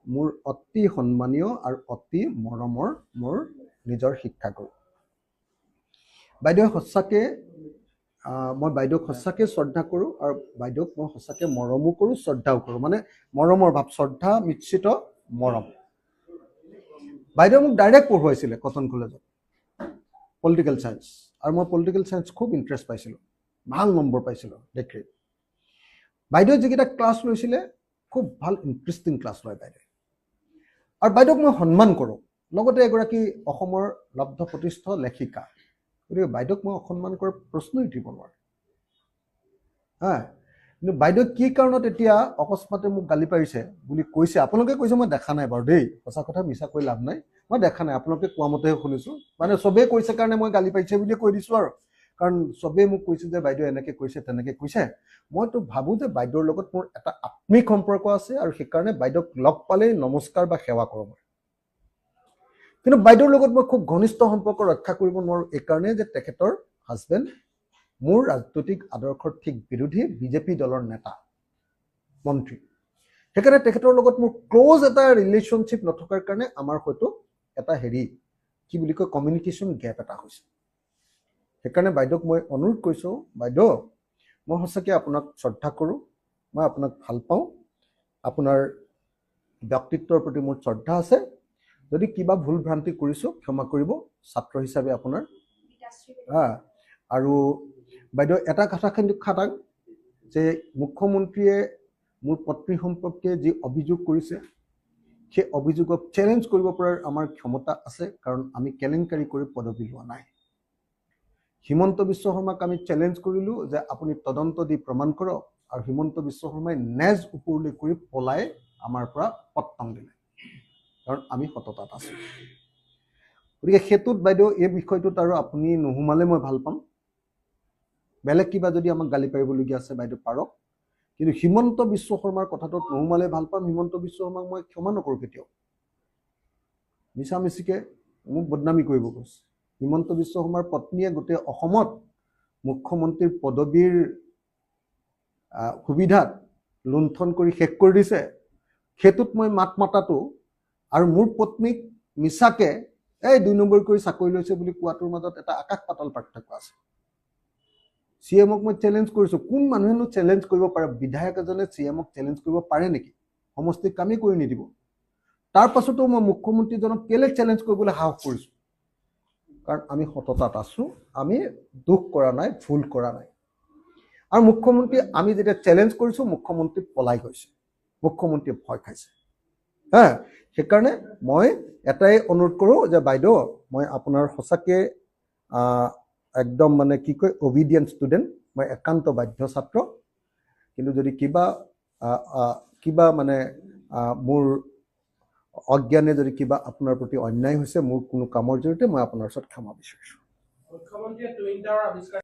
মোৰ অতি সন্মানীয় আৰু অতি মৰমৰ মোৰ নিজৰ শিক্ষাগুৰু বাইদেউ সঁচাকৈ মই বাইদেউক সঁচাকৈ শ্ৰদ্ধা কৰোঁ আৰু বাইদেউক মই সঁচাকৈ মৰমো কৰোঁ শ্ৰদ্ধাও কৰোঁ মানে মৰমৰ ভাৱ শ্ৰদ্ধা মিশ্ৰিত মৰম বাইদেউ মোক ডাইৰেক্ট পঢ়ুৱাইছিলে কটন কলেজত পলিটিকেল চায়েন্স আৰু মই পলিটিকেল চায়েন্স খুব ইণ্টাৰেষ্ট পাইছিলোঁ ভাল নম্বৰ পাইছিলোঁ দেখি বাইদেউ যিকেইটা ক্লাছ লৈছিলে খুব ভাল ইণ্টাৰেষ্টিং ক্লাছ লয় বাইদেউ আৰু বাইদেউক মই সন্মান কৰোঁ লগতে এগৰাকী অসমৰ লব্ধ প্ৰতিষ্ঠ লেখিকা গতিকে বাইদেউক মই অসন্মান কৰাৰ প্ৰশ্নই উঠিব নোৱাৰে হা কিন্তু বাইদেউ কি কাৰণত এতিয়া অকস্মাতে মোক গালি পাৰিছে বুলি কৈছে আপোনালোকে কৈছে মই দেখা নাই বাৰু দেই সঁচা কথা মিছা কৈ লাভ নাই মই দেখা নাই আপোনালোকে কোৱা মতেহে শুনিছোঁ মানে চবেই কৈছে কাৰণে মই গালি পাৰিছে বুলি কৈ দিছোঁ আৰু কাৰণ চবেই মোক কৈছে যে বাইদেউ এনেকৈ কৈছে তেনেকৈ কৈছে মইতো ভাবোঁ যে বাইদেউৰ লগত মোৰ এটা আত্মিক সম্পৰ্ক আছে আৰু সেইকাৰণে বাইদেউক লগ পালেই নমস্কাৰ বা সেৱা কৰোঁ মই কিন্তু বাইদেউৰ লগত মই খুব ঘনিষ্ঠ সম্পৰ্ক ৰক্ষা কৰিব নোৱাৰোঁ এইকাৰণে যে তেখেতৰ হাজবেণ্ড মোৰ ৰাজনৈতিক আদৰ্শৰ ঠিক বিৰোধী বিজেপি দলৰ নেতা মন্ত্ৰী সেইকাৰণে তেখেতৰ লগত মোৰ ক্ল'জ এটা ৰিলেশ্যনশ্বিপ নথকাৰ কাৰণে আমাৰ হয়তো এটা কি বুলি কয় কমিউনিকেশ্যন গেপ এটা হৈছে সেইকাৰণে বাইদেউক মই অনুৰোধ কৰিছোঁ বাইদেউ মই সঁচাকৈ আপোনাক শ্ৰদ্ধা কৰোঁ মই আপোনাক ভাল পাওঁ আপোনাৰ ব্যক্তিত্বৰ প্ৰতি মোৰ শ্ৰদ্ধা আছে যদি কিবা ভুল ভ্ৰান্তি কৰিছোঁ ক্ষমা কৰিব ছাত্ৰ হিচাপে আপোনাৰ আৰু বাইদেউ এটা কথা কিন্তু খাটাং যে মুখ্যমন্ত্ৰীয়ে মোৰ পত্নী সম্পৰ্কে যি অভিযোগ কৰিছে সেই অভিযোগক চেলেঞ্জ কৰিব পৰাৰ আমাৰ ক্ষমতা আছে কাৰণ আমি কেলেংকাৰী কৰি পদবী লোৱা নাই হিমন্ত বিশ্ব শৰ্মাক আমি চেলেঞ্জ কৰিলোঁ যে আপুনি তদন্ত দি প্ৰমাণ কৰক আৰু হিমন্ত বিশ্ব শৰ্মাই নেজ ওপৰলৈ কৰি পলাই আমাৰ পৰা পত্তং দিলে কাৰণ আমি সততাত আছোঁ গতিকে সেইটোত বাইদেউ এই বিষয়টোত আৰু আপুনি নোসোমালে মই ভাল পাম বেলেগ কিবা যদি আমাক গালি পাৰিবলগীয়া আছে বাইদেউ পাৰক কিন্তু হিমন্ত বিশ্ব শৰ্মাৰ কথাটোত নোসোমালে ভাল পাম হিমন্ত বিশ্ব শৰ্মাক মই ক্ষমা নকৰোঁ কেতিয়াও মিছামিছিকৈ মোক বদনামী কৰিব গৈছে হিমন্ত বিশ্ব শৰ্মাৰ পত্নীয়ে গোটেই অসমত মুখ্যমন্ত্ৰীৰ পদবীৰ সুবিধাত লুণ্ঠন কৰি শেষ কৰি দিছে সেইটোত মই মাত মাতাটো আৰু মোৰ পত্নীক মিছাকৈ এই ২ নম্বৰ কৰি চাকৰি লৈছে বুলি কোৱাটোৰ মাজত এটা আকাশ পাতাল পাৰ্থক্য আছে CMক মই চেলেঞ্জ কৰিছোঁ কোন মানুহেনো চেলেঞ্জ কৰিব পাৰে বিধায়ক এজনে CMক চেলেঞ্জ কৰিব পাৰে নেকি সমষ্টিক কামেই কৰি নিদিব তাৰ পাছতো মই মুখ্যমন্ত্ৰীজনক কেলে চেলেঞ্জ কৰিবলৈ সাহস কৰিছোঁ কাৰণ আমি সততাত আছোঁ আমি দুখ কৰা নাই ভুল কৰা নাই আৰু মুখ্যমন্ত্ৰী আমি যেতিয়া চেলেঞ্জ কৰিছোঁ মুখ্যমন্ত্ৰী পলাই গৈছে মুখ্যমন্ত্ৰীয়ে ভয় খাইছে হা সেইকাৰণে মই এটাই অনুৰোধ কৰোঁ যে বাইদেউ মই আপোনাৰ সঁচাকৈ একদম মানে কি কয় অবিডিয়েণ্ট ষ্টুডেণ্ট মই একান্ত বাধ্য ছাত্ৰ কিন্তু যদি কিবা মানে মোৰ অজ্ঞানে যদি কিবা আপোনাৰ প্ৰতি অন্যায় হৈছে মোৰ কোনো কামৰ জৰিয়তে মই আপোনাৰ ওচৰত ক্ষমা বিচাৰিছোঁ